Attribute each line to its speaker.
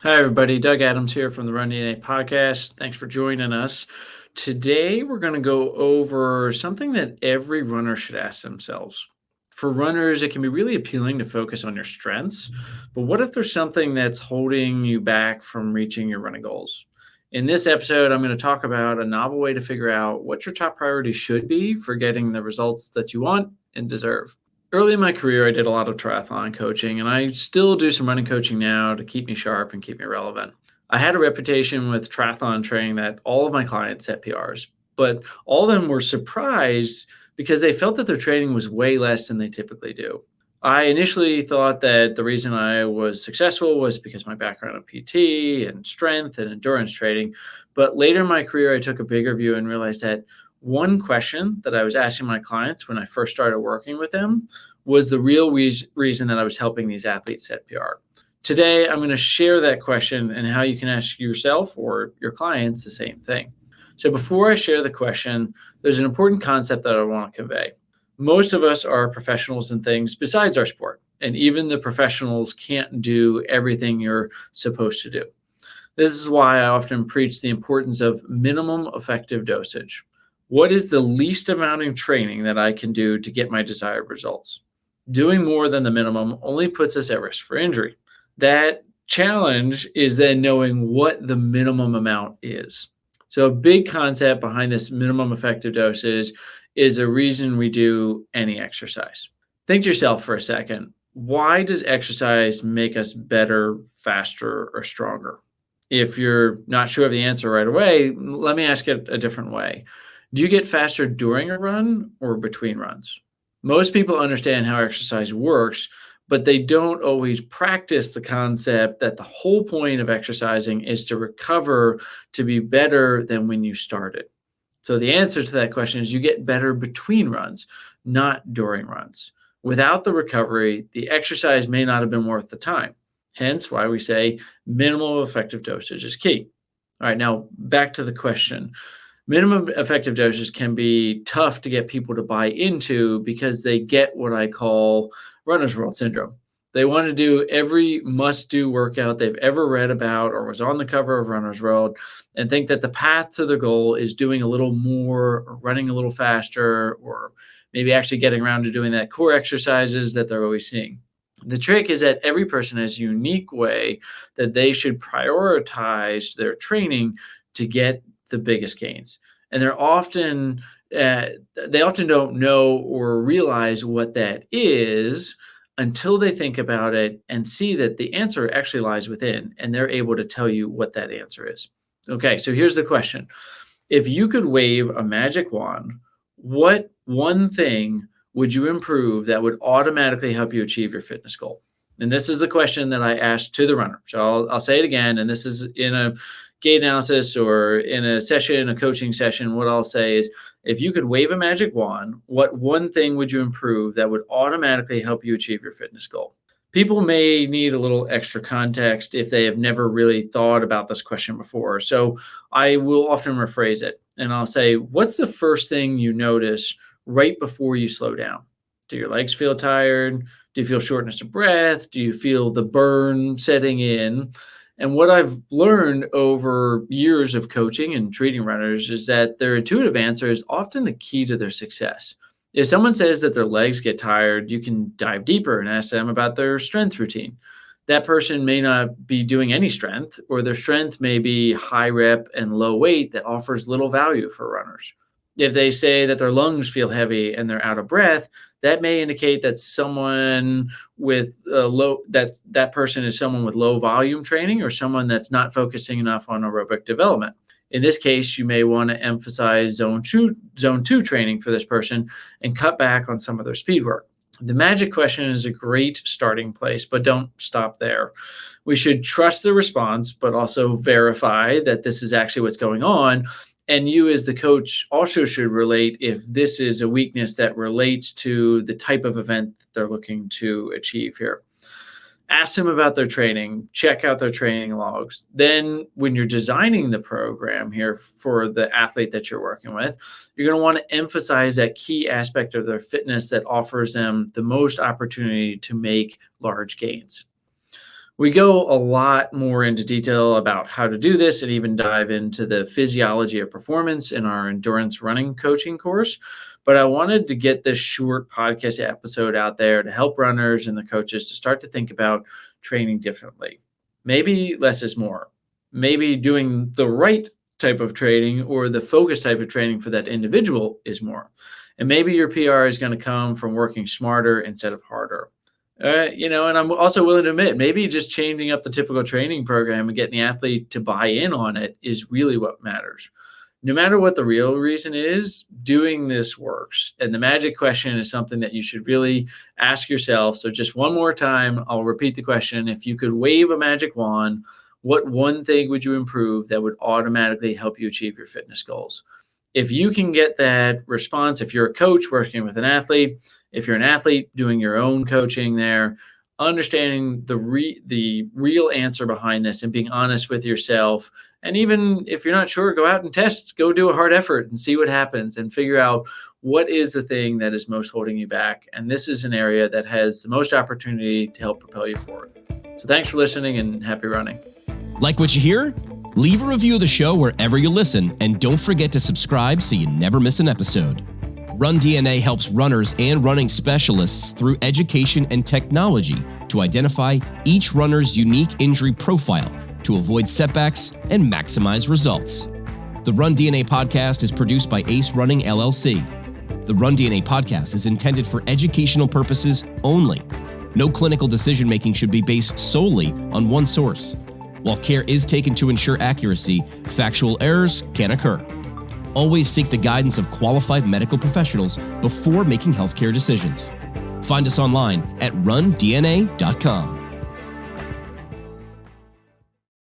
Speaker 1: Hi, everybody. Doug Adams here from the Run DNA podcast. Thanks for joining us. Today, we're going to go over something that every runner should ask themselves. For runners, it can be really appealing to focus on your strengths, but what if there's something that's holding you back from reaching your running goals? In this episode, I'm going to talk about a novel way to figure out what your top priority should be for getting the results that you want and deserve. Early in my career, I did a lot of triathlon coaching, and I still do some running coaching now to keep me sharp and keep me relevant. I had a reputation with triathlon training that all of my clients set PRs, but all of them were surprised because they felt that their training was way less than they typically do. I initially thought that the reason I was successful was because my background in PT and strength and endurance training, but later in my career, I took a bigger view and realized that one question that I was asking my clients when I first started working with them was the real reason that I was helping these athletes set PR. Today, I'm going to share that question and how you can ask yourself or your clients the same thing. So before I share the question, there's an important concept that I want to convey. Most of us are professionals in things besides our sport, and even the professionals can't do everything you're supposed to do. This is why I often preach the importance of minimum effective dosage. What is the least amount of training that I can do to get my desired results? Doing more than the minimum only puts us at risk for injury. That challenge is then knowing what the minimum amount is. So a big concept behind this minimum effective dosage is the reason we do any exercise. Think to yourself for a second, why does exercise make us better, faster, or stronger? If you're not sure of the answer right away, let me ask it a different way. Do you get faster during a run or between runs? Most people understand how exercise works, but they don't always practice the concept that the whole point of exercising is to recover to be better than when you started. So the answer to that question is you get better between runs, not during runs. Without the recovery, the exercise may not have been worth the time. Hence why we say minimal effective dosage is key. All right, now back to the question. Minimum effective dosage can be tough to get people to buy into because they get what I call runner's world syndrome. They want to do every must-do workout they've ever read about or was on the cover of Runner's World and think that the path to the goal is doing a little more or running a little faster or maybe actually getting around to doing that core exercises that they're always seeing. The trick is that every person has a unique way that they should prioritize their training to get the biggest gains. And they often don't know or realize what that is until they think about it and see that the answer actually lies within, and they're able to tell you what that answer is. Okay, so here's the question. If you could wave a magic wand, what one thing would you improve that would automatically help you achieve your fitness goal? And this is the question that I asked to the runner. So I'll say it again, and this is in a gait analysis or in a coaching session. What I'll say is, if you could wave a magic wand, what one thing would you improve that would automatically help you achieve your fitness goal? People may need a little extra context if they have never really thought about this question before. So I will often rephrase it and I'll say, what's the first thing you notice right before you slow down? Do your legs feel tired? Do you feel shortness of breath? Do you feel the burn setting in? And what I've learned over years of coaching and treating runners is that their intuitive answer is often the key to their success. If someone says that their legs get tired, you can dive deeper and ask them about their strength routine. That person may not be doing any strength, or their strength may be high rep and low weight that offers little value for runners. If they say that their lungs feel heavy and they're out of breath, that may indicate that someone with that person is someone with low volume training or someone that's not focusing enough on aerobic development. In this case, you may want to emphasize zone two training for this person and cut back on some of their speed work. The magic question is a great starting place, but don't stop there. We should trust the response, but also verify that this is actually what's going on. And you as the coach also should relate if this is a weakness that relates to the type of event that they're looking to achieve here. Ask them about their training, check out their training logs. Then when you're designing the program here for the athlete that you're working with, you're going to want to emphasize that key aspect of their fitness that offers them the most opportunity to make large gains. We go a lot more into detail about how to do this and even dive into the physiology of performance in our endurance running coaching course. But I wanted to get this short podcast episode out there to help runners and the coaches to start to think about training differently. Maybe less is more. Maybe doing the right type of training or the focus type of training for that individual is more. And maybe your PR is going to come from working smarter instead of harder. And I'm also willing to admit maybe just changing up the typical training program and getting the athlete to buy in on it is really what matters. No matter what the real reason is, doing this works. And the magic question is something that you should really ask yourself. So just one more time, I'll repeat the question. If you could wave a magic wand, what one thing would you improve that would automatically help you achieve your fitness goals? If you can get that response, if you're a coach working with an athlete, if you're an athlete doing your own coaching there, understanding the real answer behind this and being honest with yourself. And even if you're not sure, go out and test, go do a hard effort and see what happens and figure out what is the thing that is most holding you back. And this is an area that has the most opportunity to help propel you forward. So thanks for listening and happy running.
Speaker 2: Like what you hear? Leave a review of the show wherever you listen, and don't forget to subscribe so you never miss an episode. Run DNA helps runners and running specialists through education and technology to identify each runner's unique injury profile to avoid setbacks and maximize results. The Run DNA podcast is produced by Ace Running LLC. The Run DNA podcast is intended for educational purposes only. No clinical decision-making should be based solely on one source. While care is taken to ensure accuracy, factual errors can occur. Always seek the guidance of qualified medical professionals before making healthcare decisions. Find us online at rundna.com.